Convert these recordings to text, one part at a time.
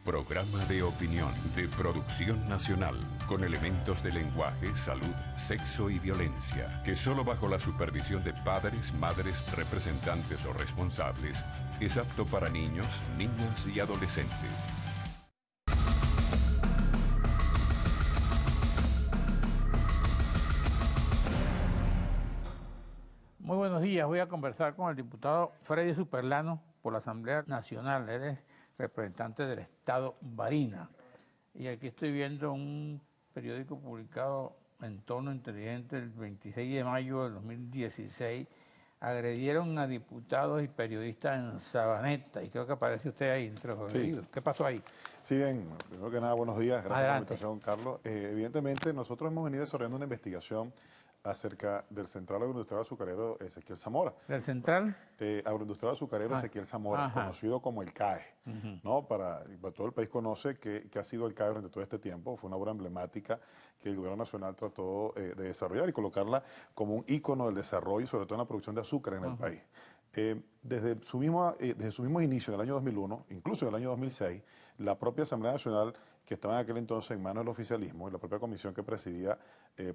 Programa de opinión de producción nacional con elementos de lenguaje, salud, sexo y violencia que solo bajo la supervisión de padres, madres, representantes o responsables es apto para niños, niñas y adolescentes. Muy buenos días, voy a conversar con el diputado Freddy Superlano por la Asamblea Nacional. Él es representante del Estado Barinas. Y aquí estoy viendo un periódico publicado en Tono Inteligente el 26 de mayo del 2016. Agredieron a diputados y periodistas en Sabaneta, y creo que aparece usted ahí entre los agredidos. ¿Qué pasó ahí? Sí, bien, primero que nada, buenos días, gracias Adelante. por la invitación, Carlos. Evidentemente, nosotros hemos venido desarrollando una investigación acerca del Central Agroindustrial Azucarero Ezequiel Zamora. ¿Del Central? Agroindustrial Azucarero Ezequiel Zamora, conocido como el CAE, ¿no? Para todo el país conoce que ha sido el CAE durante todo este tiempo. Fue una obra emblemática que el gobierno nacional trató de desarrollar y colocarla como un ícono del desarrollo, sobre todo en la producción de azúcar en el país. Desde su mismo inicio, en el año 2001, incluso en el año 2006, la propia Asamblea Nacional, que estaba en aquel entonces en manos del oficialismo, y la propia comisión que presidía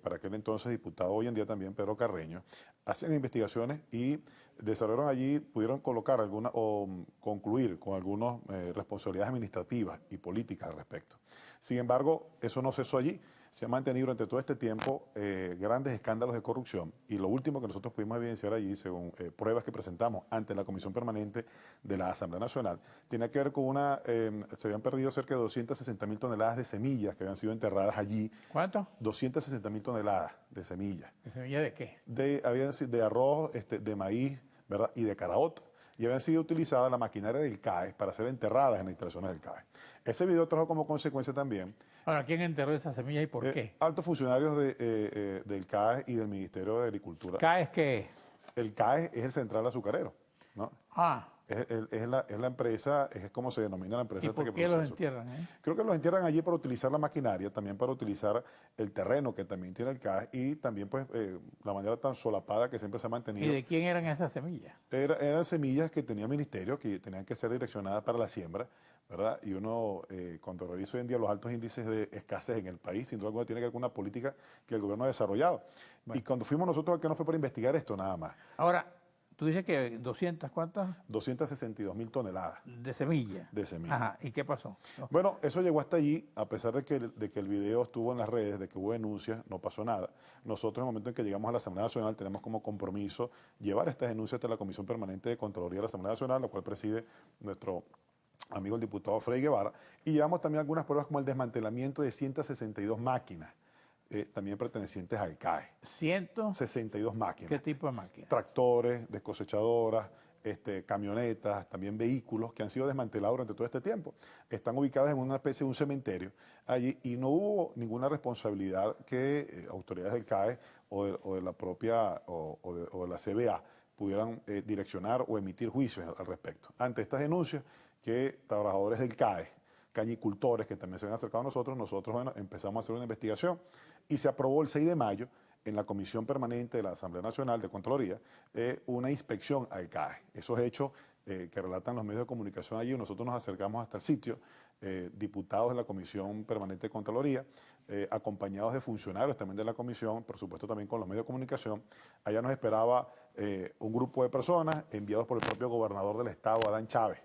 para aquel entonces diputado, hoy en día también Pedro Carreño, hacen investigaciones y desarrollaron allí, pudieron colocar alguna o concluir con algunas responsabilidades administrativas y políticas al respecto. Sin embargo, eso no cesó allí. Se han mantenido durante todo este tiempo grandes escándalos de corrupción, y lo último que nosotros pudimos evidenciar allí, según pruebas que presentamos ante la Comisión Permanente de la Asamblea Nacional, tiene que ver con se habían perdido cerca de 260.000 toneladas de semillas que habían sido enterradas allí. ¿Cuánto? 260.000 toneladas de semillas. ¿De semilla de qué? De arroz, de maíz, ¿verdad? Y de caraota. Y habían sido utilizadas la maquinaria del CAE para ser enterradas en las instalaciones del CAE. Ese video trajo como consecuencia también... Ahora, ¿quién enterró esas semillas y por qué? Altos funcionarios del CAE y del Ministerio de Agricultura. ¿CAE es qué? El CAE es el Central Azucarero, ¿no? Es la empresa, es como se denomina la empresa. ¿Y por qué los entierran? Creo que los entierran allí para utilizar la maquinaria, también para utilizar el terreno que también tiene el CAE, y también pues la manera tan solapada que siempre se ha mantenido. ¿Y de quién eran esas semillas? Eran semillas que tenía el ministerio, que tenían que ser direccionadas para la siembra, ¿verdad? Y uno, cuando revisa hoy en día los altos índices de escasez en el país, sin duda alguna tiene que ver con una política que el gobierno ha desarrollado. Bueno. Y cuando fuimos nosotros, que no fue para investigar esto nada más. Ahora, tú dices que 200, ¿cuántas? 262.000 toneladas. ¿De semilla? De semilla. Ajá, ¿y qué pasó? Bueno, eso llegó hasta allí, a pesar de que el video estuvo en las redes, de que hubo denuncias, no pasó nada. Nosotros, en el momento en que llegamos a la Asamblea Nacional, tenemos como compromiso llevar estas denuncias ante la Comisión Permanente de Contraloría de la Asamblea Nacional, la cual preside nuestro amigo el diputado Freddy Guevara, y llevamos también algunas pruebas como el desmantelamiento de 162 máquinas, también pertenecientes al CAE. 162 máquinas. ¿Qué tipo de máquinas? Tractores, descosechadoras, camionetas, también vehículos que han sido desmantelados durante todo este tiempo. Están ubicadas en una especie de un cementerio allí, y no hubo ninguna responsabilidad que autoridades del CAE o de la propia o de la CBA pudieran direccionar o emitir juicios al respecto. Ante estas denuncias que trabajadores del CAE, cañicultores que también se han acercado a nosotros, bueno, empezamos a hacer una investigación y se aprobó el 6 de mayo en la Comisión Permanente de la Asamblea Nacional de Contraloría una inspección al CAE. Esos hechos que relatan los medios de comunicación allí, nosotros nos acercamos hasta el sitio, diputados de la Comisión Permanente de Contraloría, acompañados de funcionarios también de la comisión, por supuesto también con los medios de comunicación. Allá nos esperaba un grupo de personas enviados por el propio gobernador del estado, Adán Chávez,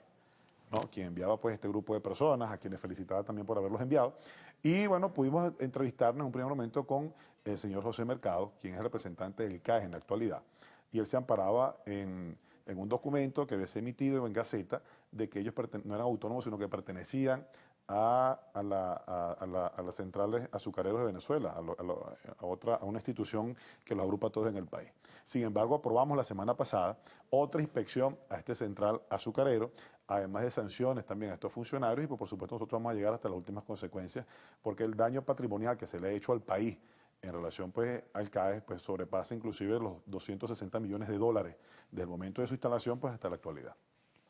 ¿no? Quien enviaba pues este grupo de personas, a quienes felicitaba también por haberlos enviado. Y bueno, pudimos entrevistarnos en un primer momento con el señor José Mercado, quien es el representante del CAE en la actualidad, y él se amparaba en un documento que había sido emitido en Gaceta, de que ellos no eran autónomos, sino que pertenecían a las centrales azucareros de Venezuela, a una institución que los agrupa a todos en el país. Sin embargo, aprobamos la semana pasada otra inspección a este central azucarero, además de sanciones también a estos funcionarios, y por supuesto nosotros vamos a llegar hasta las últimas consecuencias, porque el daño patrimonial que se le ha hecho al país en relación pues al CAE pues sobrepasa inclusive los 260 millones de dólares desde el momento de su instalación pues hasta la actualidad.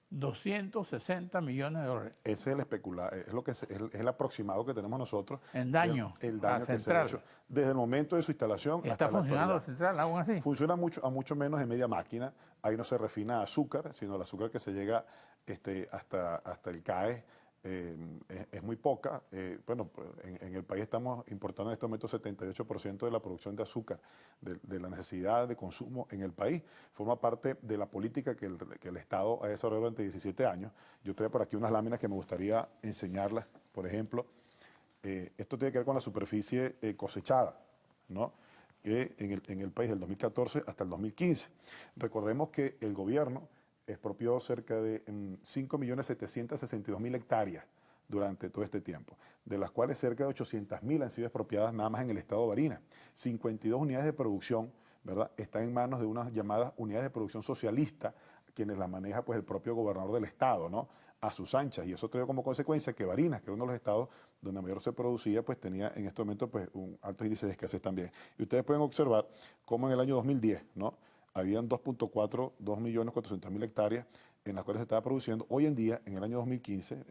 260 millones de dólares. Ese es el aproximado que tenemos nosotros. ¿En daño? El daño que se ha hecho desde el momento de su instalación hasta la actualidad. ¿Está funcionando la central aún así? Funciona a mucho menos de media máquina. Ahí no se refina azúcar, sino el azúcar que se llega hasta el CAE es muy poca. Bueno, pues, en el país estamos importando en este momento 78% de la producción de azúcar, de la necesidad de consumo en el país. Forma parte de la política que el Estado ha desarrollado durante 17 años. Yo traigo por aquí unas láminas que me gustaría enseñarlas. Por ejemplo, esto tiene que ver con la superficie cosechada, ¿no? En el país del 2014 hasta el 2015. Recordemos que el gobierno expropió cerca de 5.762.000 hectáreas durante todo este tiempo, de las cuales cerca de 800.000 han sido expropiadas nada más en el estado de Barinas. 52 unidades de producción, ¿verdad?, están en manos de unas llamadas unidades de producción socialista, quienes las maneja pues el propio gobernador del estado, ¿no?, a sus anchas, y eso trajo como consecuencia que Barinas, que era uno de los estados donde mayor se producía, pues tenía en este momento pues un alto índice de escasez también. Y ustedes pueden observar cómo en el año 2010, ¿no?, habían 2.400.000 hectáreas en las cuales se estaba produciendo. Hoy en día, en el año 2015,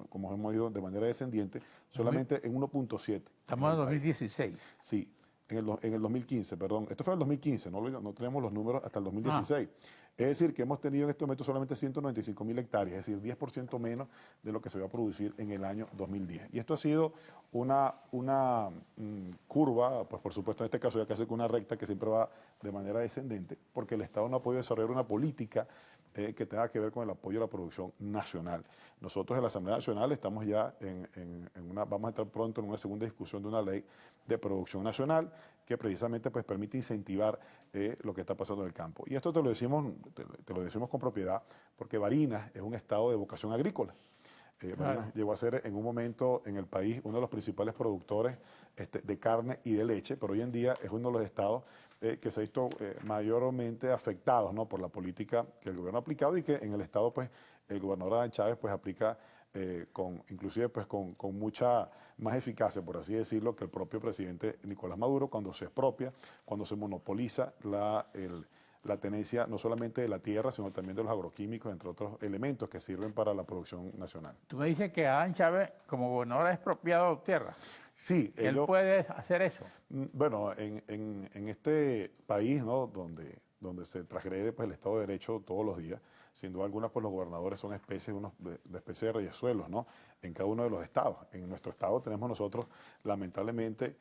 como hemos ido de manera descendiente, solamente en 1.7. Estamos en 2016. Sí, en el 2015, perdón. Esto fue en el 2015, no tenemos los números hasta el 2016. Es decir, que hemos tenido en este momento solamente 195.000 hectáreas, es decir, 10% menos de lo que se iba a producir en el año 2010. Y esto ha sido una curva, pues por supuesto en este caso ya casi con una recta que siempre va de manera descendente, porque el Estado no ha podido desarrollar una política que tenga que ver con el apoyo a la producción nacional. Nosotros en la Asamblea Nacional estamos ya vamos a entrar pronto en una segunda discusión de una ley de producción nacional que precisamente pues permite incentivar lo que está pasando en el campo. Y esto te lo decimos con propiedad porque Barinas es un estado de vocación agrícola. Barinas llegó a ser en un momento en el país uno de los principales productores de carne y de leche, pero hoy en día es uno de los estados que se ha visto mayormente afectados, ¿no?, por la política que el gobierno ha aplicado y que en el estado pues el gobernador Adán Chávez pues aplica inclusive pues con mucha más eficacia, por así decirlo, que el propio presidente Nicolás Maduro cuando se expropia, cuando se monopoliza la tenencia no solamente de la tierra, sino también de los agroquímicos, entre otros elementos que sirven para la producción nacional. Tú me dices que Adán Chávez, como gobernador, ha expropiado tierra. Sí. ¿Él puede hacer eso? Bueno, en este país, ¿no?, donde se transgrede pues, el Estado de Derecho todos los días, sin duda alguna, pues los gobernadores son especies de especie de reyesuelos, ¿no?, en cada uno de los estados. En nuestro estado tenemos nosotros, lamentablemente,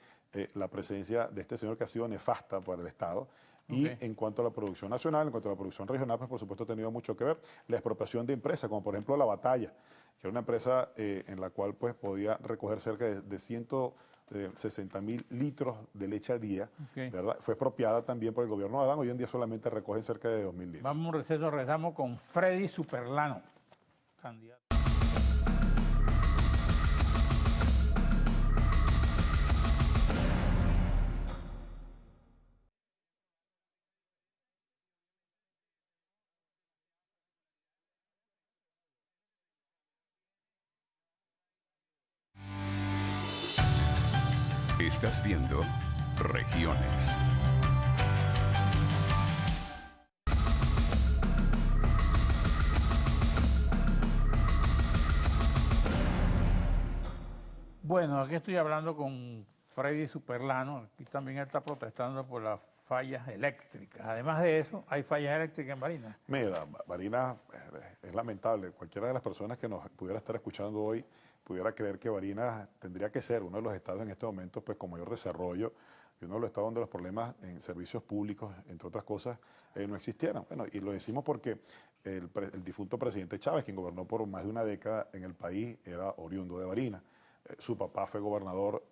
la presencia de este señor que ha sido nefasta para el Estado. Y en cuanto a la producción nacional, en cuanto a la producción regional, pues por supuesto ha tenido mucho que ver la expropiación de empresas, como por ejemplo La Batalla, que era una empresa en la cual pues podía recoger cerca de 160.000 litros de leche al día, ¿verdad? Fue expropiada también por el gobierno de Adán, hoy en día solamente recogen cerca de 2.000 litros. Vamos a un receso, regresamos con Freddy Superlano, candidato. Estás viendo Regiones. Bueno, aquí estoy hablando con Freddy Superlano. Aquí también él está protestando por las fallas eléctricas. Además de eso, hay fallas eléctricas en Barinas. Mira, Barinas es lamentable. Cualquiera de las personas que nos pudiera estar escuchando hoy pudiera creer que Barinas tendría que ser uno de los estados en este momento pues, con mayor desarrollo y uno de los estados donde los problemas en servicios públicos, entre otras cosas, no existieran. Bueno, y lo decimos porque el difunto presidente Chávez, quien gobernó por más de una década en el país, era oriundo de Barinas. Su papá fue gobernador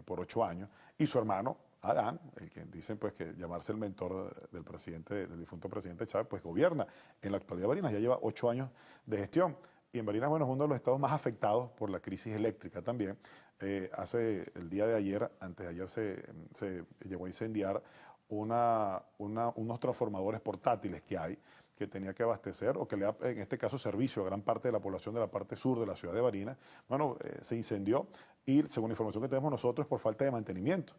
por 8 años y su hermano, Adán, el que dicen pues que llamarse el mentor del difunto presidente Chávez, pues gobierna en la actualidad Barinas, ya lleva 8 años de gestión. Y en Barinas, bueno, es uno de los estados más afectados por la crisis eléctrica también. El día de ayer, antes de ayer, se llegó a incendiar unos transformadores portátiles que hay, que tenía que abastecer o que le da, en este caso, servicio a gran parte de la población de la parte sur de la ciudad de Barinas. Bueno, se incendió y, según la información que tenemos nosotros, por falta de mantenimiento.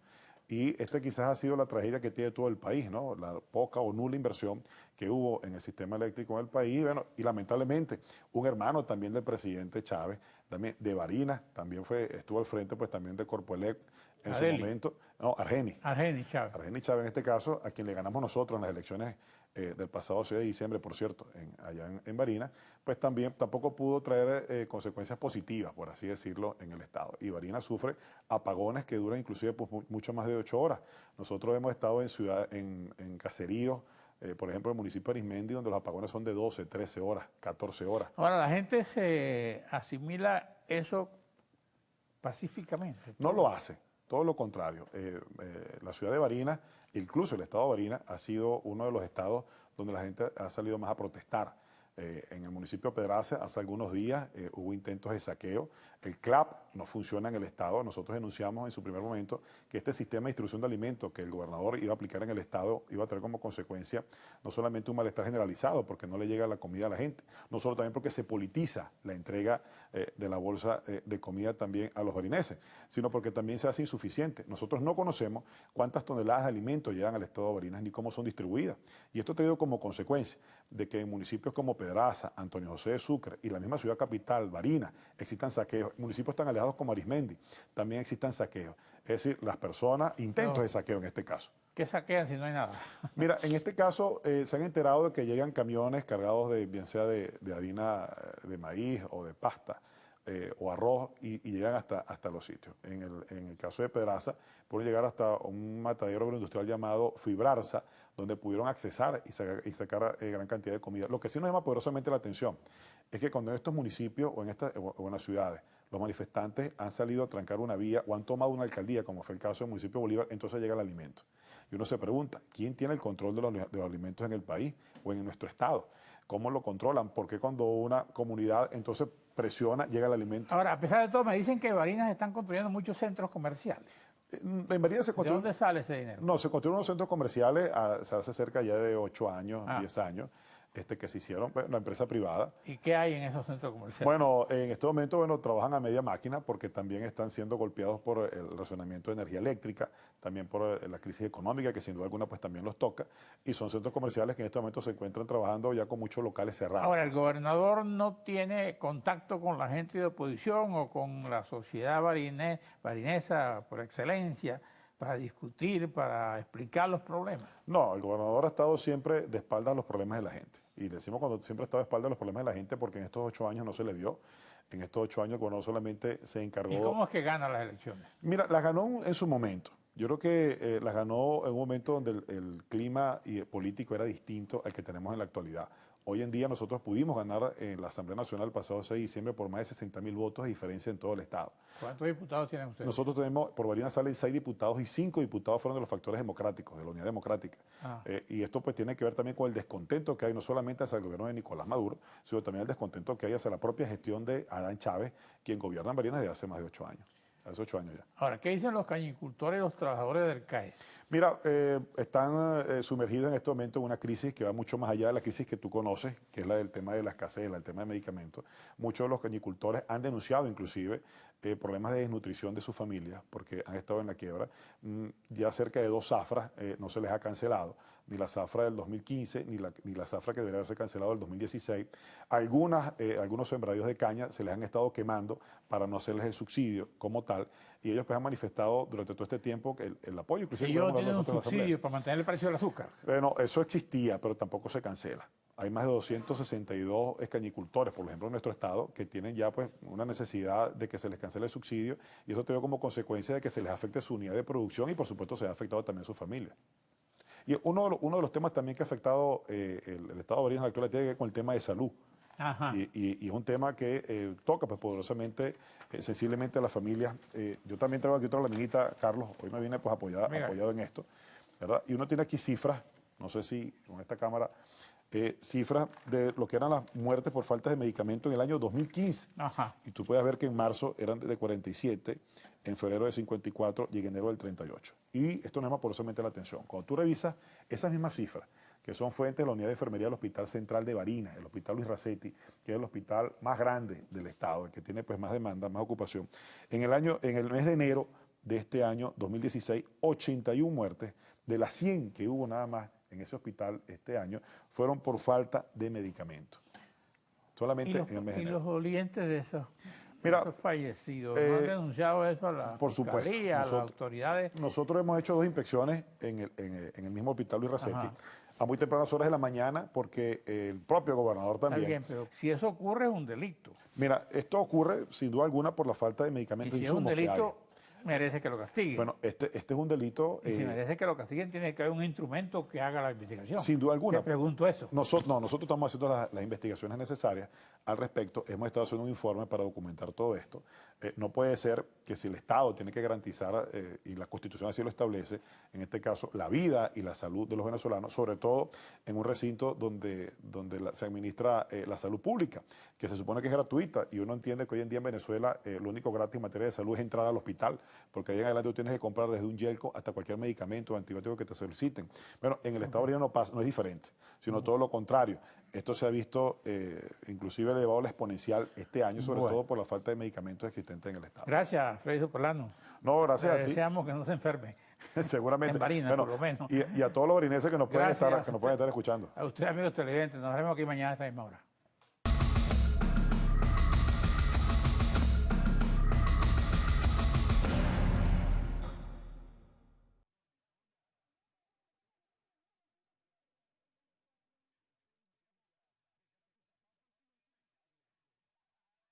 Y esta quizás ha sido la tragedia que tiene todo el país, ¿no? La poca o nula inversión que que hubo en el sistema eléctrico en el país. Bueno, y lamentablemente, un hermano también del presidente Chávez, también de Barinas, también estuvo al frente pues también de Corpoelec en su momento. No, Argeni. Argeni Chávez. Argeni Chávez en este caso, a quien le ganamos nosotros en las elecciones del pasado 6 de diciembre, por cierto, allá en Barinas, pues tampoco pudo traer consecuencias positivas, por así decirlo, en el Estado. Y Barinas sufre apagones que duran inclusive pues, mucho más de 8 horas. Nosotros hemos estado en caseríos, por ejemplo, en el municipio de Arismendi, donde los apagones son de 12, 13 horas, 14 horas. Ahora, la gente se asimila eso pacíficamente. No lo hace, todo lo contrario. La ciudad de Barinas, incluso el estado de Barinas, ha sido uno de los estados donde la gente ha salido más a protestar. En el municipio de Pedraza, hace algunos días hubo intentos de saqueo. El CLAP no funciona en el Estado. Nosotros denunciamos en su primer momento que este sistema de distribución de alimentos que el gobernador iba a aplicar en el Estado iba a traer como consecuencia no solamente un malestar generalizado porque no le llega la comida a la gente, no solo también porque se politiza la entrega de la bolsa de comida también a los barineses, sino porque también se hace insuficiente. Nosotros no conocemos cuántas toneladas de alimentos llegan al Estado de Barinas ni cómo son distribuidas. Y esto traído como consecuencia de que en municipios como Pedraza, Antonio José de Sucre y la misma ciudad capital, Barinas, existan saqueos. Municipios tan alejados como Arismendi también existan saqueos. Es decir, las personas, intentos de saqueo en este caso. ¿Qué saquean si no hay nada? Mira, en este caso se han enterado de que llegan camiones cargados de, bien sea de harina de maíz o de pasta o arroz y llegan hasta los sitios. En el caso de Pedraza, pueden llegar hasta un matadero agroindustrial llamado Fibrarsa, donde pudieron accesar y sacar gran cantidad de comida. Lo que sí nos llama poderosamente la atención es que cuando en estos municipios o en las ciudades los manifestantes han salido a trancar una vía o han tomado una alcaldía, como fue el caso del municipio de Bolívar, entonces llega el alimento. Y uno se pregunta, ¿quién tiene el control de los alimentos en el país o en nuestro estado? ¿Cómo lo controlan? ¿Por qué cuando una comunidad entonces presiona, llega el alimento? Ahora, a pesar de todo, me dicen que en Barinas están construyendo muchos centros comerciales. En Barinas ¿De dónde sale ese dinero? No, se construyeron unos centros comerciales hace cerca ya de 8 años, 10 años, que se hicieron, pues, la empresa privada. ¿Y qué hay en esos centros comerciales? Bueno, en este momento, trabajan a media máquina porque también están siendo golpeados por el racionamiento de energía eléctrica, también por la crisis económica que sin duda alguna pues también los toca, y son centros comerciales que en este momento se encuentran trabajando ya con muchos locales cerrados. Ahora, ¿el gobernador no tiene contacto con la gente de oposición o con la sociedad barinesa por excelencia para discutir, para explicar los problemas? No, el gobernador ha estado siempre de espaldas a los problemas de la gente. Y le decimos cuando siempre ha estado de espaldas a los problemas de la gente porque en estos 8 años no se le vio. En estos 8 años el gobernador solamente se encargó... ¿Y cómo es que gana las elecciones? Mira, las ganó en su momento. Yo creo que las ganó en un momento donde el clima político era distinto al que tenemos en la actualidad. Hoy en día nosotros pudimos ganar en la Asamblea Nacional el pasado 6 de diciembre por más de 60.000 votos de diferencia en todo el Estado. ¿Cuántos diputados tienen ustedes? Nosotros tenemos, por Barinas salen 6 diputados y 5 diputados fueron de los factores democráticos, de la Unidad Democrática. Y esto pues tiene que ver también con el descontento que hay no solamente hacia el gobierno de Nicolás Maduro, sino también el descontento que hay hacia la propia gestión de Adán Chávez, quien gobierna en Barinas desde hace más de 8 años. Hace 8 años ya. Ahora, ¿qué dicen los cañicultores y los trabajadores del CAES? Mira, están sumergidos en este momento en una crisis que va mucho más allá de la crisis que tú conoces, que es la del tema de la escasez, el tema de medicamentos. Muchos de los cañicultores han denunciado inclusive problemas de desnutrición de sus familias porque han estado en la quiebra. Ya cerca de 2 zafras no se les ha cancelado, ni la zafra del 2015, ni la zafra que debería haberse cancelado del 2016. Algunos sembradíos de caña se les han estado quemando para no hacerles el subsidio como tal, y ellos pues han manifestado durante todo este tiempo que el apoyo. Si ellos tienen un subsidio para mantener el precio del azúcar. Bueno, eso existía, pero tampoco se cancela. Hay más de 262 cañicultores, por ejemplo, en nuestro estado, que tienen ya pues una necesidad de que se les cancele el subsidio, y eso tiene como consecuencia de que se les afecte su unidad de producción y por supuesto se ha afectado también su familia. Y uno de los temas también que ha afectado el Estado de Barinas en la actualidad tiene que ver con el tema de salud. Y es un tema que toca pues, poderosamente, sensiblemente a las familias. Yo también traigo aquí otra laminita, Carlos, hoy me viene pues, apoyado en esto, ¿verdad? Y uno tiene aquí cifras, no sé si con esta cámara, cifras de lo que eran las muertes por falta de medicamento en el año 2015. Y tú puedes ver que en marzo eran de 47, en febrero de 54 y en enero del 38. Y esto no llama poderosamente la atención. Cuando tú revisas esas mismas cifras, que son fuentes de la unidad de enfermería del Hospital Central de Barinas, el Hospital Luis Racetti, que es el hospital más grande del Estado, el que tiene pues, más demanda, más ocupación. En el mes de enero de este año, 2016, 81 muertes de las 100 que hubo nada más en ese hospital este año fueron por falta de medicamentos. Solamente en el mes de ¿Y enero. los dolientes de esos, Mira, esos fallecidos? ¿No han denunciado eso a la por supuesto, fiscalía, a las autoridades? Nosotros hemos hecho 2 inspecciones en el mismo hospital Luis Racetti, Ajá. a muy tempranas horas de la mañana, porque el propio gobernador Está también. bien, pero si eso ocurre es un delito. Mira, esto ocurre sin duda alguna por la falta de Y medicamentos si e es un insumos que hay. delito, merece que lo castiguen. Bueno, este es un delito. Y si merece que lo castiguen, tiene que haber un instrumento que haga la investigación. Sin duda alguna. Te pregunto eso. Nosotros estamos haciendo las investigaciones necesarias al respecto. Hemos estado haciendo un informe para documentar todo esto. No puede ser que si el Estado tiene que garantizar, y la Constitución así lo establece, en este caso, la vida y la salud de los venezolanos, sobre todo en un recinto donde se administra la salud pública, que se supone que es gratuita, y uno entiende que hoy en día en Venezuela lo único gratis en materia de salud es entrar al hospital, porque ahí en adelante tú tienes que comprar desde un yelco hasta cualquier medicamento o antibiótico que te soliciten. Bueno, en el Estado Bolivariano no es diferente, sino todo lo contrario. Esto se ha visto inclusive elevado la exponencial este año, sobre todo por la falta de medicamentos existentes en el Estado. Gracias, Freddy Superlano. No, gracias a ti. Deseamos que no se enferme. Seguramente. En Barinas, Bueno, por lo menos. Y a todos los barineses que nos pueden Gracias. estar escuchando. A ustedes, amigos televidentes, nos vemos aquí mañana a esta misma hora.